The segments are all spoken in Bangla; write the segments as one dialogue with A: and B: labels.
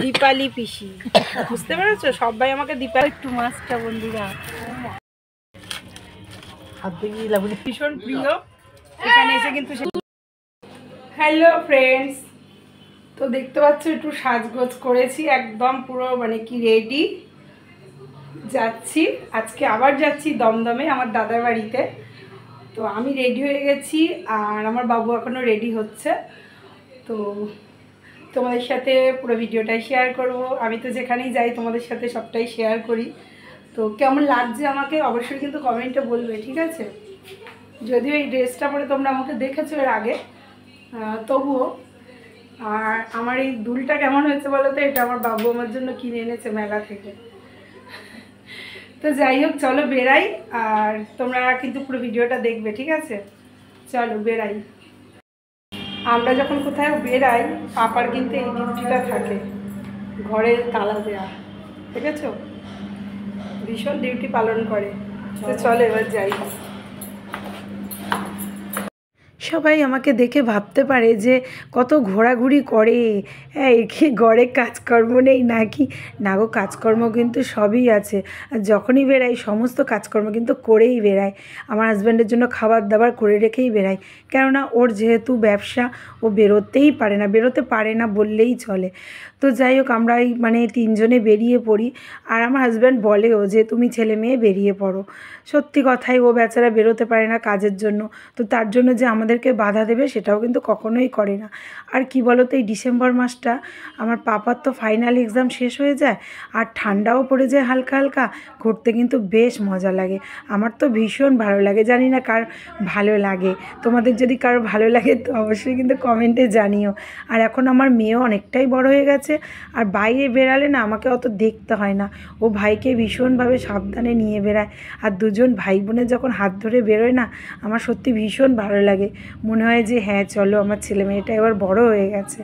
A: দীপালি পিসি, বুঝতে পেরেছো? সবাই আমাকে দীপালি। একটু মাছটা বন্ধুরা ভীষণ প্রিয়, এখানে এসে কিন্তু। হ্যালো ফ্রেন্ডস, তো দেখতে পাচ্ছ একটু সাজগোজ করেছি, একদম পুরো মানে কি রেডি। যাচ্ছি আজকে, আবার যাচ্ছি দমদমে আমার দাদার বাড়িতে। তো আমি রেডি হয়ে গেছি আর আমার বাবু এখনও রেডি হচ্ছে। তো তোমাদের সাথে পুরো ভিডিওটাই শেয়ার করব। আমি তো যেখানেই যাই তোমাদের সাথে সবটাই শেয়ার করি। তো কেমন লাগছে আমাকে অবশ্যই কিন্তু কমেন্টে বলবে, ঠিক আছে? যদিও এই ড্রেসটা পরে তোমরা আমাকে দেখেছো এর আগে, তবুও। আর আমার এই দুলটা কেমন হয়েছে বলো তো? এটা আমার বাবু আমার জন্য কিনে এনেছে মেলা থেকে। তো যাই হোক, চলো বেরাই, আর তোমরা কিন্তু পুরো ভিডিওটা দেখবে, ঠিক আছে? চলো বেরাই। আমরা যখন কোথাও বেরাই, পাপার কিন্তু এই ডিউটিটা থাকে, ঘরের তালা দেওয়া, ঠিক আছে? ভীষণ ডিউটি পালন করে। তো চলো এবার যাই। সবাই আমাকে দেখে ভাবতে পারে যে কত ঘোরাঘুরি করে, হ্যাঁ একে ঘরে কাজকর্ম নেই নাকি? না গো, কাজকর্ম কিন্তু সবই আছে। আর যখনই বেরাই সমস্ত কাজকর্ম কিন্তু করেই বেরাই। আমার হাজব্যান্ডের জন্য খাবার দাবার করে রেখেই বেরাই, কেননা ওর যেহেতু ব্যবসা, ও বেরোতেই পারে না, বেরোতে পারে না বললেই চলে। তো যাই হোক, আমরা এই মানে তিনজনে বেরিয়ে পড়ি। আর আমার হাজব্যান্ড বলেও যে তুমি ছেলে মেয়ে বেরিয়ে পড়ো। সত্যি কথাই, ও বেচারা বেরোতে পারে না কাজের জন্য, তো তার জন্য যে আমাদেরকে বাধা দেবে সেটাও কিন্তু কখনোই করে না। আর কি বলো তো, এই ডিসেম্বর মাসটা আমার পাপার তো ফাইনাল এক্সাম শেষ হয়ে যায়, আর ঠান্ডাও পড়ে যায় হালকা হালকা, ঘুরতে কিন্তু বেশ মজা লাগে। আমার তো ভীষণ ভালো লাগে, জানি না কার ভালো লাগে। তোমাদের যদি কারো ভালো লাগে তো অবশ্যই কিন্তু কমেন্টে জানিও। আর এখন আমার মেয়েও অনেকটাই বড় হয়ে গেছে, আর বাইরে বেরালে না আমাকে অত দেখতে হয় না, ও ভাইকে ভীষণভাবে সাবধানে নিয়ে বেড়ায়। আর দুজন ভাই বোনের যখন হাত ধরে বেরোয় না, আমার সত্যি ভীষণ ভালো লাগে। মনে হয় যে হ্যাঁ চলো, আমার ছেলে মেয়েটা এবার বড় হয়ে গেছে।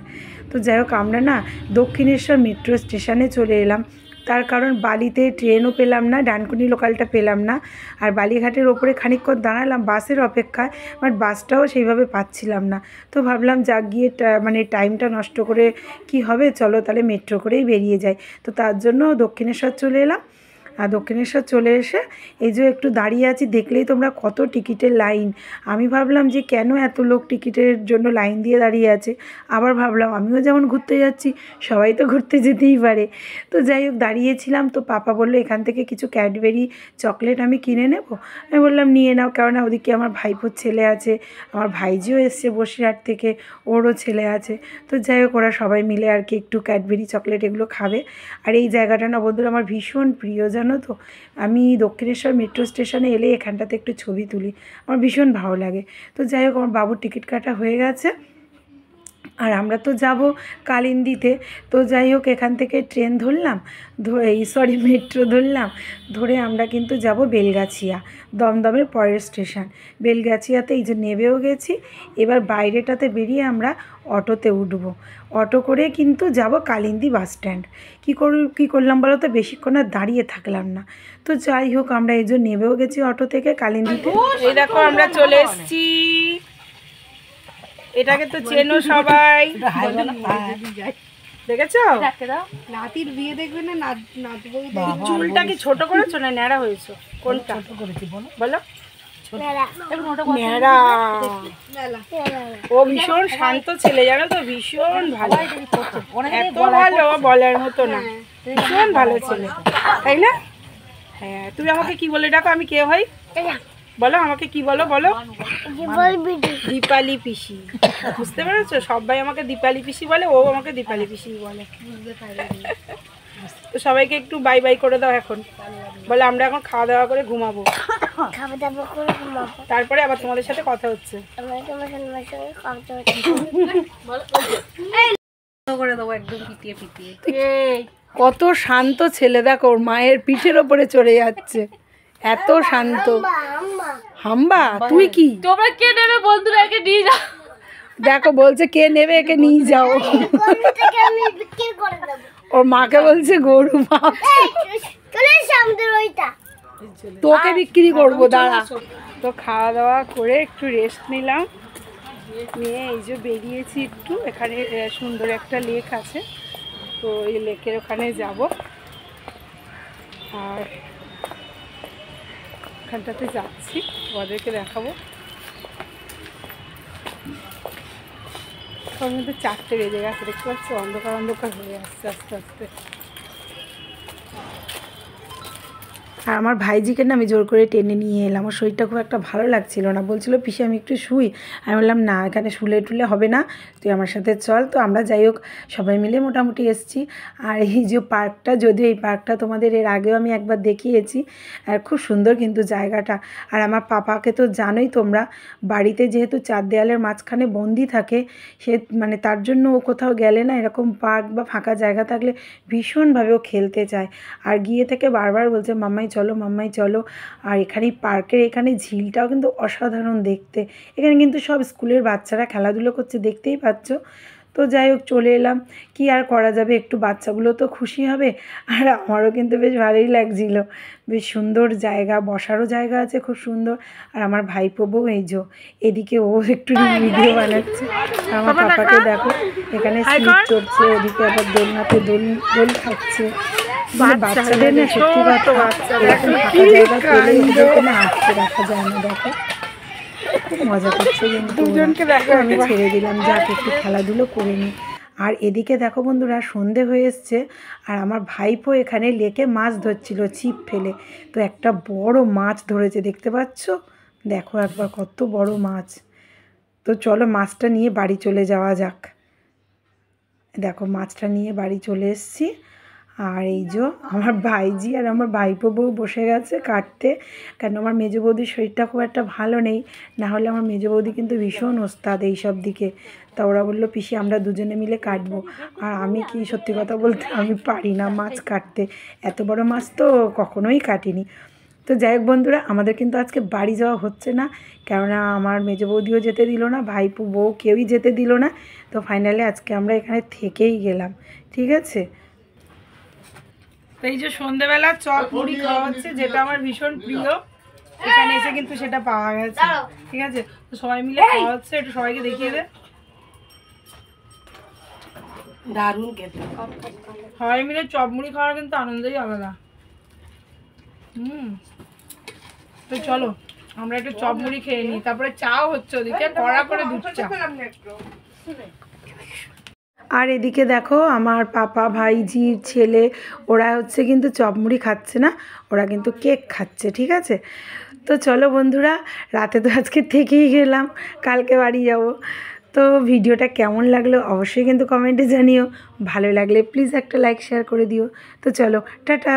A: তো যাই হোক, আমরা না দক্ষিণেশ্বর মেট্রো স্টেশনে চলে এলাম। তার কারণ বালিতে ট্রেনও পেলাম না, ডানকুনি লোকালটা পেলাম না। আর বালিঘাটের ওপরে খানিকক্ষণ দাঁড়ালাম বাসের অপেক্ষায়, বাট বাসটাও সেইভাবে পাচ্ছিলাম না। তো ভাবলাম যা গিয়ে মানে টাইমটা নষ্ট করে কি হবে, চলো তাহলে মেট্রো করেই বেরিয়ে যাই। তো তার জন্য দক্ষিণেশ্বর চলে এলাম। আর দক্ষিণেশ্বর চলে এসে এই যে একটু দাঁড়িয়ে আছি, দেখলেই তোমরা কত টিকিটের লাইন। আমি ভাবলাম যে কেন এত লোক টিকিটের জন্য লাইন দিয়ে দাঁড়িয়ে আছে। আবার ভাবলাম আমিও যেমন ঘুরতে যাচ্ছি, সবাই তো ঘুরতে যেতেই পারে। তো যাই হোক, দাঁড়িয়েছিলাম। তো পাপা বললো এখান থেকে কিছু ক্যাডবেরি চকলেট আমি কিনে নেব। আমি বললাম নিয়ে নাও, কেননা ওদিকে আমার ভাইপোর ছেলে আছে, আমার ভাইজিও এসছে বসিরহাট থেকে, ওরও ছেলে আছে। তো যাই হোক, ওরা সবাই মিলে আর কি একটু ক্যাডবেরি চকলেট এগুলো খাবে। আর এই জায়গাটা না বন্ধুরা আমার ভীষণ প্রিয়, জানো তো? আমি দক্ষিণেশ্বর মেট্রো স্টেশনে এলে এখানটাতে একটু ছবি তুলি, আমার ভীষণ ভালো লাগে। তো যাই হোক, আমার বাবুর টিকিট কাটা হয়ে গেছে, আর আমরা তো যাব কালিন্দিতে। তো যাই হোক, এখান থেকে ট্রেন ধরলাম, মেট্রো ধরলাম, ধরে আমরা কিন্তু যাব বেলগাছিয়া, দমদমের পরের স্টেশন। বেলগাছিয়াতে এই যে নেবেও গেছি। এবার বাইরেটাতে বেরিয়ে আমরা অটোতে উঠবো, অটো করে কিন্তু যাব কালিন্দি বাস স্ট্যান্ড। কী করলাম বলো তো, বেশিক্ষণ আর দাঁড়িয়ে থাকলাম না। তো যাই হোক, আমরা এই যে নেবেও গেছি অটো থেকে কালিন্দিতে। এই দেখো আমরা চলে এসেছি, এটাকে তো চেনো সবাই, দেখেছো? নাতির বিয়ে দেখবে না, চুলটা কি ছোট করেছো না ন্যাড়া হয়েছো? কোনটা বলো? ও ভীষণ শান্ত ছেলে, জানো তো, ভীষণ ভালো, এত ভালো বলার মতো না, ভীষণ ভালো ছেলে, তাই না? হ্যাঁ, তুমি আমাকে কি বলে ডাকো? আমি কে হই বলো আমাকে? কি বলো বলো? দীপালি পিসি, বুঝতে পেরেছো? সবাই আমাকে দীপালি পিসি বলে, ও আমাকে দীপালি পিসি বলে। তো সবাইকে একটু বাই বাই করে দাও এখন, বলে আমরা এখন খাওয়া দাওয়া করে ঘুমাবো, তারপরে আবার তোমাদের সাথে কথা হচ্ছে। কত শান্ত ছেলে, দেখো ওর মায়ের পিঠের ওপরে চড়ে যাচ্ছে, এত শান্ত। হাম্বা, তুই কি?
B: তোমরা কে নেবে বন্ধুরা, একে নিয়ে যাও।
A: দেখো বলছে কে নেবে, একে নিয়ে যাও। ওর মাকে বলছে গরু, তোকে বিক্রি করবো, দাঁড়া। তো খাওয়া দাওয়া করে একটু রেস্ট নিলাম, নিয়ে এই যে বেরিয়েছি একটু, এখানে সুন্দর একটা লেক আছে, তো তো এই লেকের ওখানে যাব, আর ওখানটাতে যাচ্ছি, ওদেরকে দেখাবো। সব মধ্যে 4টে বেজে গেছে, দেখতে পাচ্ছি অন্ধকার অন্ধকার হয়ে আসছে আস্তে আস্তে। আর আমার ভাইজিকে না আমি জোর করে টেনে নিয়ে এলাম, আমার শরীরটা খুব একটা ভালো লাগছিল না, বলছিল পিসি আমি একটু শুই। আমি বললাম না, এখানে শুলে টুলে হবে না, তুই আমার সাথে চল। তো আমরা যাই হোক সবাই মিলে মোটামুটি এসেছি। আর এই যে পার্কটা, যদিও এই পার্কটা তোমাদের এর আগেও আমি একবার দেখিয়েছি, আর খুব সুন্দর কিন্তু জায়গাটা। আর আমার পাপাকে তো জানোই তোমরা, বাড়িতে যেহেতু 4 দেয়ালের মাঝখানে বন্দি থাকে, সে মানে তার জন্য ও কোথাও গেলে না এরকম পার্ক বা ফাঁকা জায়গা থাকলে ভীষণভাবে ও খেলতে চায়। আর গিয়ে থেকে বারবার বলছে মাম্মাই চলো, মাম্মাই চলো। আর এখানে পার্কের এখানে ঝিলটাও কিন্তু অসাধারণ দেখতে। এখানে কিন্তু সব স্কুলের বাচ্চারা খেলাধুলো করছে, দেখতেই পাচ্ছ। তো যাই হোক চলে এলাম, কি আর করা যাবে, একটু বাচ্চাগুলো তো খুশি হবে, আর আমারও কিন্তু বেশ ভালোই লাগছিল। বেশ সুন্দর জায়গা, বসারও জায়গা আছে খুব সুন্দর। আর আমার ভাইপো বউ এই যে এদিকে ও একটু ভিডিও বানাচ্ছে। আমার পাপাকে দেখো এখানে স্লিপ চড়ছে, ওদিকে আবার দোলনাতে দোল খাচ্ছে। বাচ্চাদের না সত্যি কথা এরকম ফাঁকা জায়গা পেলে ওদেরকে না আটকে রাখা যায় না। দেখো খুব মজা করছে, কিন্তু আমি ছেড়ে দিলাম, যাক একটু খেলাধুলো করে নিই। আর এদিকে দেখো বন্ধুরা সন্ধে হয়ে এসছে, আর আমার ভাইপো এখানে লেকে মাছ ধরছিল ছিপ ফেলে। তো একটা বড় মাছ ধরেছে, দেখতে পাচ্ছ, দেখো একবার কত বড় মাছ। তো চলো মাছটা নিয়ে বাড়ি চলে যাওয়া যাক। দেখো মাছটা নিয়ে বাড়ি চলে এসেছি। আর এই যে আমার ভাইজি আর আমার ভাইপো বউ বসে গেছে কাটতে, কারণ আমার মেজো বৌদির শরীরটা খুব একটা ভালো নেই, না হলে আমার মেজো বৌদি কিন্তু ভীষণ ওস্তাদ এই সব দিকে। তা ওরা বললো পিসি আমরা দুজনে মিলে কাটবো। আর আমি কি সত্যি কথা বলতে আমি পারি না মাছ কাটতে, এত বড় মাছ তো কখনোই কাটিনি। তো যাই হোক বন্ধুরা, আমাদের কিন্তু আজকে বাড়ি যাওয়া হচ্ছে না, কেননা আমার মেজো বৌদিও যেতে দিল না, ভাইপো বউ কেউই যেতে দিল না। তো ফাইনালি আজকে আমরা এখানে থেকেই গেলাম, ঠিক আছে। তো এই যে সন্ধ্যেবেলা চপ মুড়ি খাওয়া হচ্ছে, যেটা আমার ভীষণ প্রিয়, এখানে এসে কিন্তু সেটা পাওয়া গেছে, ঠিক আছে। তো সবাই মিলে খাওয়া হচ্ছে, একটু সবাইকে দেখিয়ে দে। দারুণ খেতে, সবাই মিলে চপ মুড়ি খাওয়ার কিন্তু আনন্দই আলাদা। তো চলো আমরা একটু চপ মুড়ি খেয়ে নিই, তারপরে চাও হচ্ছে ওদিকে কড়া করে দুধ চা। আর এদিকে দেখো আমার পাপা ভাইজি ছেলে ওরা হচ্ছে কিন্তু চপমুড়ি খাচ্ছে না, ওরা কিন্তু কেক খাচ্ছে, ঠিক আছে। তো চলো বন্ধুরা, রাতে তো আজকে থেকেই গেলাম, কালকে বাড়ি যাব। তো ভিডিওটা কেমন লাগলো অবশ্যই কিন্তু কমেন্টে জানিও, ভালো লাগলে প্লিজ একটা লাইক শেয়ার করে দিও। তো চলো টাটা।